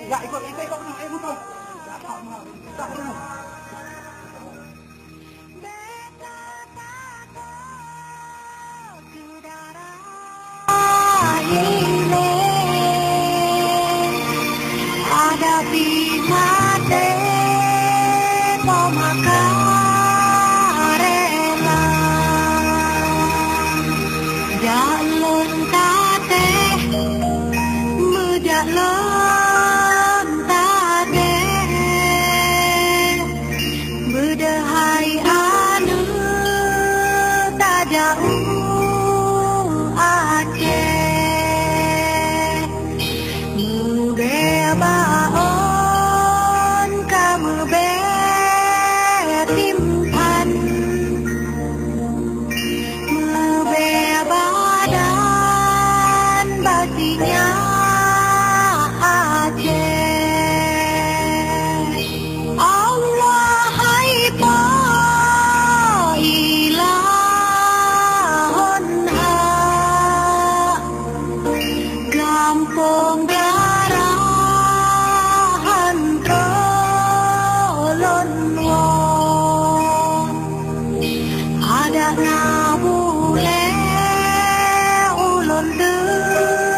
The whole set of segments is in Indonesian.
Enggak ikut betul. Tak pernah. Ada bimate pemakarela jalon tate mejalon tate bedahai anu tak jauh Aceh baon kamu betimpan badan basinya Aceh Allah hai pa ilahon ha Gampong ada nabule ulun terbang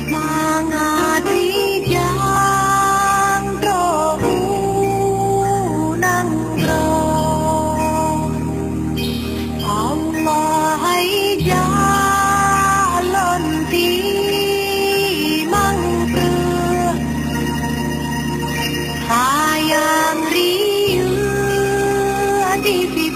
mangadijang trounang Allah hai jalon timang hayang rieu di